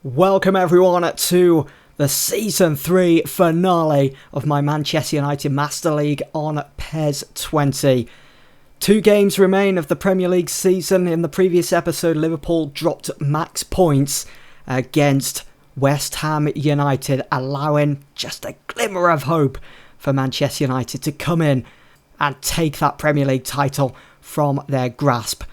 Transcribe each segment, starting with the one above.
Welcome everyone to the Season 3 finale of my Manchester United Master League on PES 20. 2 games remain of the Premier League season. In the previous episode, Liverpool dropped max points against West Ham United, allowing just a glimmer of hope for Manchester United to come in and take that Premier League title from their grasp.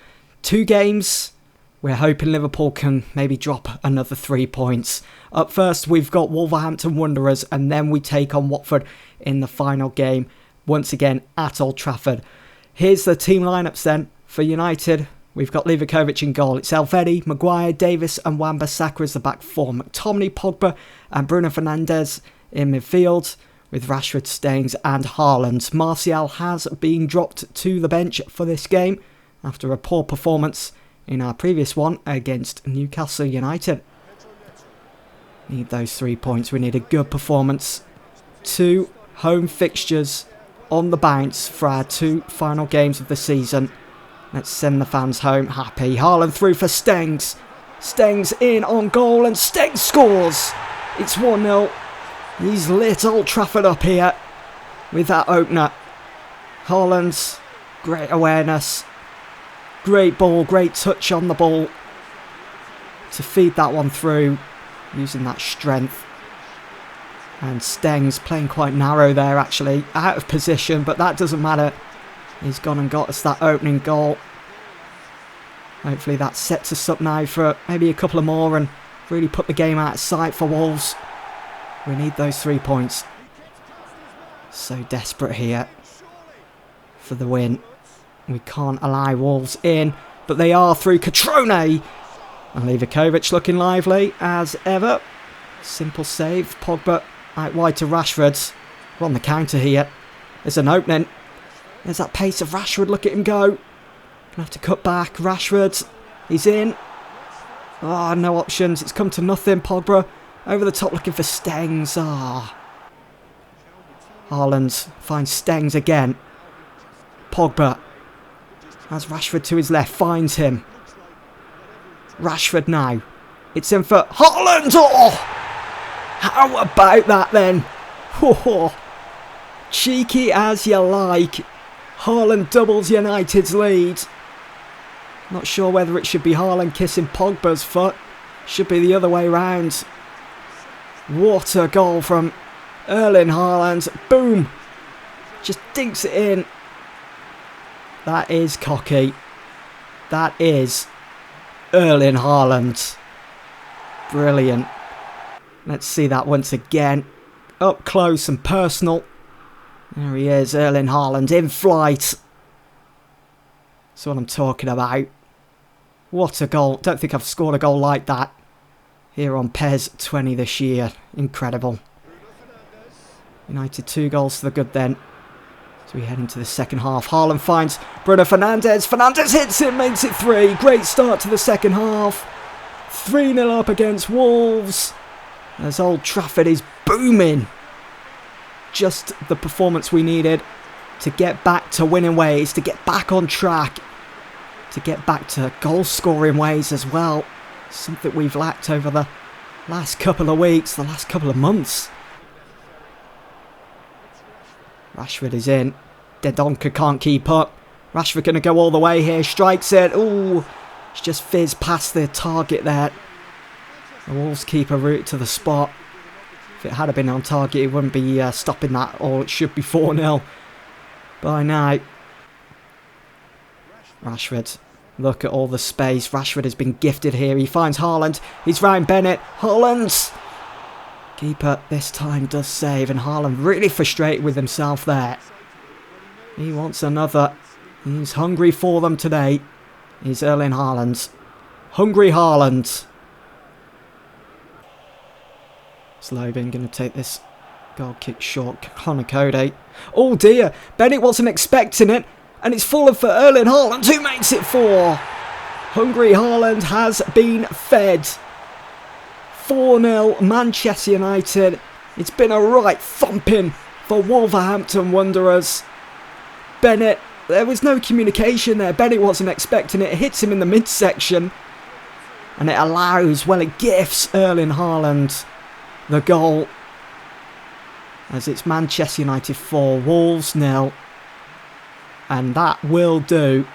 2 games. We're hoping Liverpool can maybe drop another 3 points. Up first, we've got Wolverhampton Wanderers, and then we take on Watford in the final game, once again at Old Trafford. Here's the team lineups then. For United, we've got Livakovic in goal. It's Elvedi, Maguire, Davis and Wan-Bissaka as the back four. McTominay, Pogba and Bruno Fernandes in midfield, with Rashford, Stengs and Haaland. Martial has been dropped to the bench for this game after a poor performance in our previous one against Newcastle United. Need those 3 points. We need a good performance. 2 home fixtures on the bounce for our 2 final games of the season. Let's send the fans home happy. Haaland through for Stengs. Stengs in on goal and Stengs scores. It's 1-0. He's lit Old Trafford up here with that opener. Haaland's great awareness. Great ball, great touch on the ball to feed that one through, using that strength. And Stengs playing quite narrow there actually, out of position, but that doesn't matter. He's gone and got us that opening goal. Hopefully that sets us up now for maybe a couple of more and really put the game out of sight for Wolves. We need those 3 points. So desperate here for the win. We can't allow Wolves in, but they are through Catrone. And Livakovic looking lively as ever. Simple save. Pogba out wide to Rashford. We're on the counter here. There's an opening. There's that pace of Rashford. Look at him go. Gonna have to cut back. Rashford. He's in. Ah, no options. It's come to nothing. Pogba over the top looking for Stengs. Haaland finds Stengs again. Pogba. As Rashford to his left finds him. Rashford now. It's in for Haaland. Oh! How about that then? Oh, cheeky as you like. Haaland doubles United's lead. Not sure whether it should be Haaland kissing Pogba's foot. Should be the other way round. What a goal from Erling Haaland. Boom. Just dinks it in. That is cocky. That is Erling Haaland. Brilliant. Let's see that once again. Up close and personal. There he is, Erling Haaland in flight. That's what I'm talking about. What a goal. Don't think I've scored a goal like that here on PES 20 this year. Incredible. United 2 goals to the good then. So we head into the second half. Haaland finds Bruno Fernandes. Fernandes hits it, makes it 3. Great start to the second half. 3-0 up against Wolves. As Old Trafford is booming. Just the performance we needed to get back to winning ways, to get back on track, to get back to goal-scoring ways as well. Something we've lacked over the last couple of weeks, the last couple of months. Rashford is in. Dendoncker can't keep up. Rashford going to go all the way here. Strikes it. Ooh. It's just fizzed past the target there. The Wolves keeper route to the spot. If it had been on target, it wouldn't be stopping that. Or it should be 4-0 by now. Rashford. Look at all the space. Rashford has been gifted here. He finds Haaland. He's round Bennett. Haaland. Keeper this time does save, and Haaland really frustrated with himself there. He wants another. He's hungry for them today. He's Erling Haaland. Hungry Haaland. Slovin going to take this goal kick short. Connor Cody. Oh dear. Bennett wasn't expecting it, and it's fallen for Erling Haaland, who makes it 4. Hungry Haaland has been fed. 4-0 Manchester United. It's been a right thumping for Wolverhampton Wanderers. Bennett, there was no communication there. Bennett wasn't expecting it. It hits him in the midsection. And it allows, well, it gifts Erling Haaland the goal. As it's Manchester United 4, Wolves 0. And that will do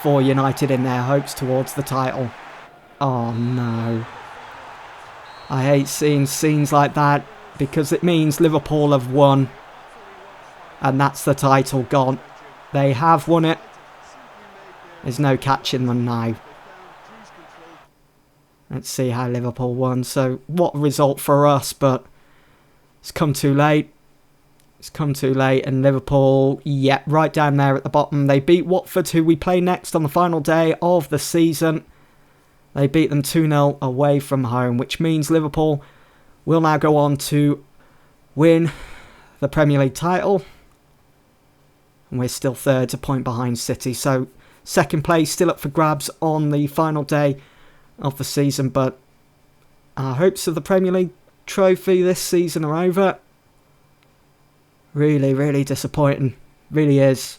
for United in their hopes towards the title. Oh no. I hate seeing scenes like that because it means Liverpool have won. And that's the title gone. They have won it. There's no catching them now. Let's see how Liverpool won. So what a result for us, but it's come too late. It's come too late, and Liverpool, yeah, right down there at the bottom. They beat Watford, who we play next on the final day of the season. They beat them 2-0 away from home, which means Liverpool will now go on to win the Premier League title. And we're still third, a point behind City. So second place still up for grabs on the final day of the season, but our hopes of the Premier League trophy this season are over. Really, really disappointing. Really is.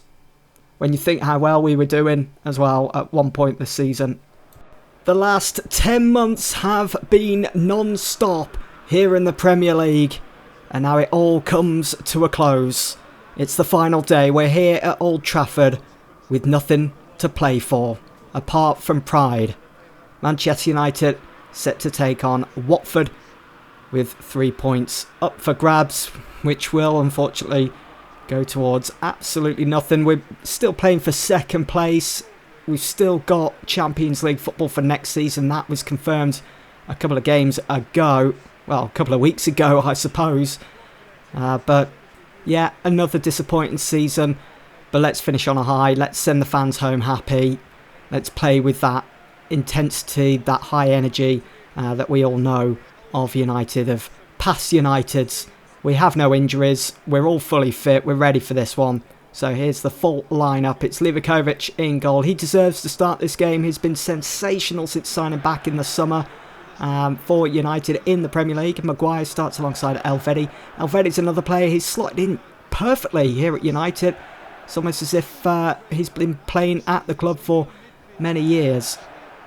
When you think how well we were doing as well at one point this season. The last 10 months have been non-stop here in the Premier League, and now it all comes to a close. It's the final day. We're here at Old Trafford with nothing to play for apart from pride. Manchester United set to take on Watford with 3 points up for grabs, which will unfortunately go towards absolutely nothing. We're still playing for second place. We've still got Champions League football for next season. That was confirmed a couple of games ago. Well, a couple of weeks ago, I suppose. But yeah, another disappointing season. But let's finish on a high. Let's send the fans home happy. Let's play with that intensity, that high energy that we all know of United, of past Uniteds. We have no injuries. We're all fully fit. We're ready for this one. So here's the full lineup. It's Livakovic in goal. He deserves to start this game. He's been sensational since signing back in the summer for United in the Premier League. Maguire starts alongside Elvedi. Elvedi's another player. He's slotted in perfectly here at United. It's almost as if he's been playing at the club for many years.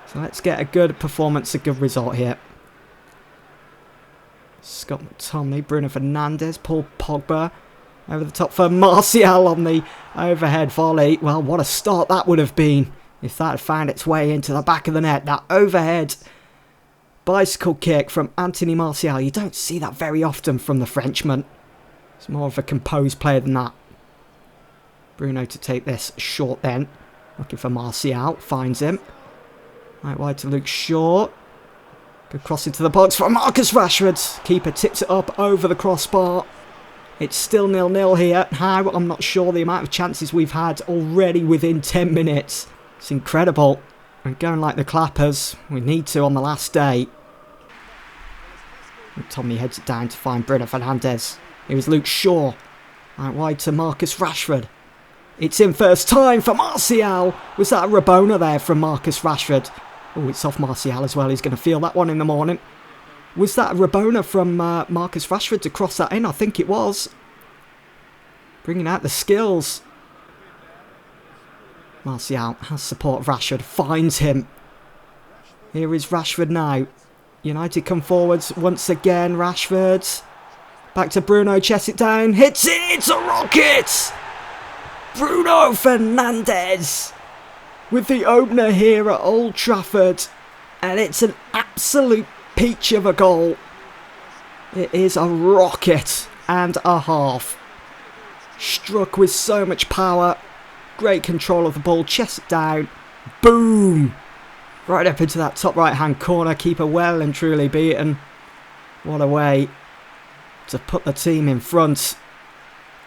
So let's get a good performance, a good result here. Scott McTominay, Bruno Fernandes, Paul Pogba over the top for Martial on the overhead volley. Well, what a start that would have been if that had found its way into the back of the net. That overhead bicycle kick from Anthony Martial. You don't see that very often from the Frenchman. He's more of a composed player than that. Bruno to take this short then. Looking for Martial. Finds him. Right wide to Luke Shaw. Good cross into the box for Marcus Rashford. Keeper tips it up over the crossbar. It's still 0-0 here. How? I'm not sure. The amount of chances we've had already within 10 minutes. It's incredible. We're going like the clappers. We need to on the last day. And Tommy heads it down to find Bruno Fernandes. It was Luke Shaw. Right wide to Marcus Rashford. It's in first time for Martial. Was that a Rabona there from Marcus Rashford? Oh, it's off Martial as well. He's going to feel that one in the morning. Was that a Rabona from Marcus Rashford to cross that in? I think it was. Bringing out the skills. Martial has support of Rashford. Finds him. Here is Rashford now. United come forwards once again. Rashford. Back to Bruno. Chests it down. Hits it. It's a rocket. Bruno Fernandes with the opener here at Old Trafford, and it's an absolute peach of a goal. It is a rocket and a half. Struck with so much power, great control of the ball, chest it down, boom, right up into that top right hand corner. Keeper well and truly beaten. What a way to put the team in front.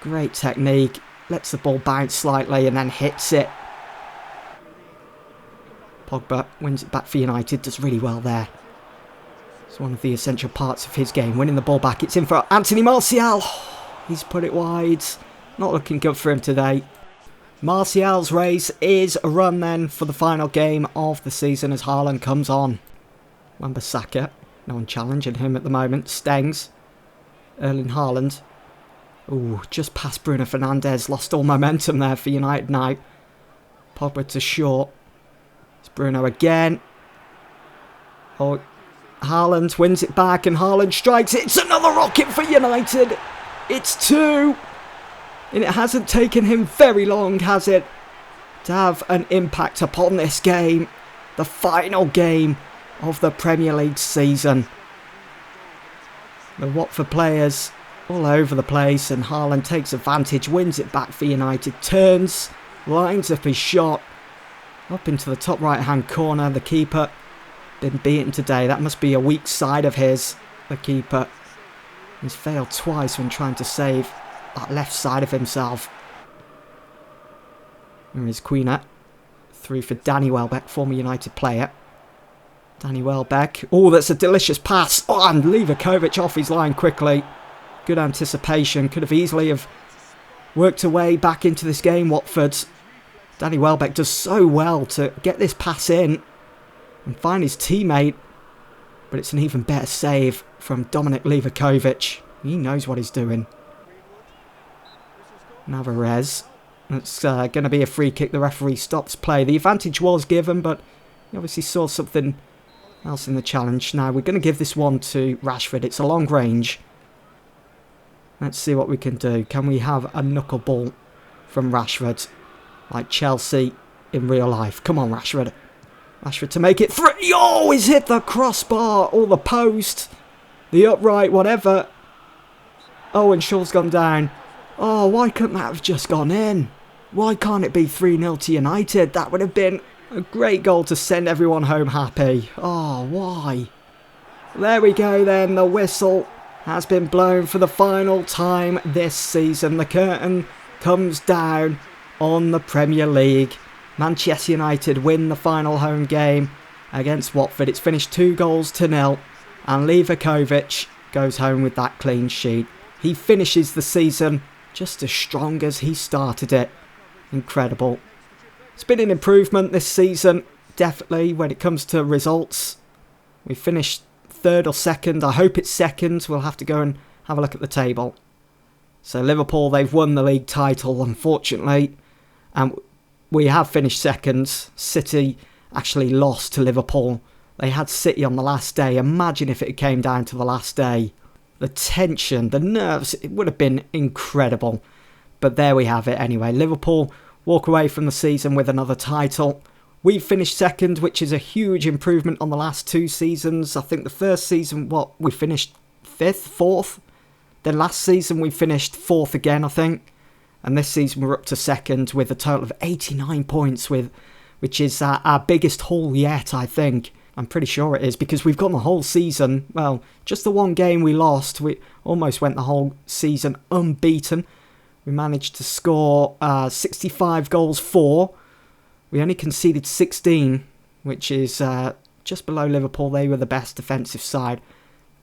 Great technique. Lets the ball bounce slightly and then hits it. Pogba wins it back for United. Does really well there. It's one of the essential parts of his game. Winning the ball back. It's in for Anthony Martial. He's put it wide. Not looking good for him today. Martial's race is run then for the final game of the season as Haaland comes on. Wan-Bissaka. No one challenging him at the moment. Stengs. Erling Haaland. Ooh, just past Bruno Fernandes. Lost all momentum there for United now. Pogba to Shaw. It's Bruno again. Oh, Haaland wins it back and Haaland strikes it. It's another rocket for United. It's 2. And it hasn't taken him very long, has it, to have an impact upon this game. The final game of the Premier League season. The Watford players all over the place, and Haaland takes advantage, wins it back for United, turns, lines up his shot up into the top right hand corner. The keeper been beaten today. That must be a weak side of his, the keeper. He's failed twice when trying to save that left side of himself. Here is Queener. Through for Danny Welbeck, former United player. Danny Welbeck. Oh, that's a delicious pass. Oh, and Livakovic off his line quickly. Good anticipation. Could have easily have worked a way back into this game, Watford. Danny Welbeck does so well to get this pass in and find his teammate. But it's an even better save from Dominic Livakovic. He knows what he's doing. Navarez. It's going to be a free kick. The referee stops play. The advantage was given, but he obviously saw something else in the challenge. Now, we're going to give this one to Rashford. It's a long range. Let's see what we can do. Can we have a knuckleball from Rashford? Like Chelsea in real life. Come on, Rashford. Rashford to make it 3. Oh, he's hit the crossbar or the post. The upright, whatever. Oh, and Shaw's gone down. Oh, why couldn't that have just gone in? Why can't it be 3-0 to United? That would have been a great goal to send everyone home happy. Oh, why? There we go then. The whistle has been blown for the final time this season. The curtain comes down on the Premier League. Manchester United win the final home game against Watford. It's finished 2-0. And Livakovic goes home with that clean sheet. He finishes the season just as strong as he started it. Incredible. It's been an improvement this season, definitely, when it comes to results. We finished 3rd or 2nd. I hope it's 2nd. We'll have to go and have a look at the table. So Liverpool, they've won the league title, unfortunately. And we have finished 2nd. City actually lost to Liverpool. They had City on the last day. Imagine if it came down to the last day. The tension, the nerves, it would have been incredible. But there we have it anyway. Liverpool walk away from the season with another title. We finished 2nd, which is a huge improvement on the last 2 seasons. I think the first season, we finished 5th, 4th. Then last season we finished 4th again, I think. And this season we're up to 2nd with a total of 89 points, which is our biggest haul yet, I think. I'm pretty sure it is, because we've gone the whole season. Well, just the one game we lost. We almost went the whole season unbeaten. We managed to score 65 goals for. We only conceded 16, which is just below Liverpool. They were the best defensive side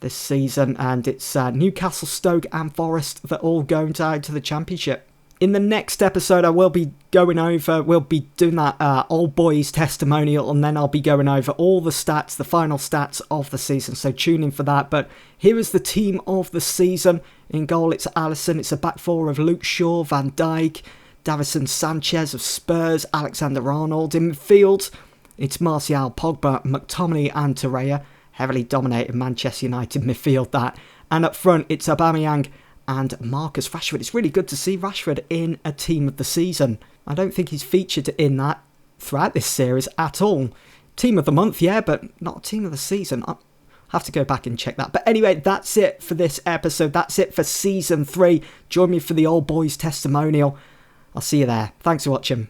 this season. And it's Newcastle, Stoke and Forest that all go down to the Championship. In the next episode, we'll be doing that old boys testimonial, and then I'll be going over all the stats, the final stats of the season, so tune in for that. But here is the team of the season. In goal, it's Alisson. It's a back four of Luke Shaw, Van Dijk, Davison Sanchez of Spurs, Alexander-Arnold. In midfield, it's Martial, Pogba, McTominay and Torreira. Heavily dominated Manchester United midfield that. And up front, it's Aubameyang and Marcus Rashford. It's really good to see Rashford in a team of the season. I don't think he's featured in that throughout this series at all. Team of the month, yeah, but not team of the season. I'll have to go back and check that. But anyway, that's it for this episode. That's it for Season 3. Join me for the Old Boys testimonial. I'll see you there. Thanks for watching.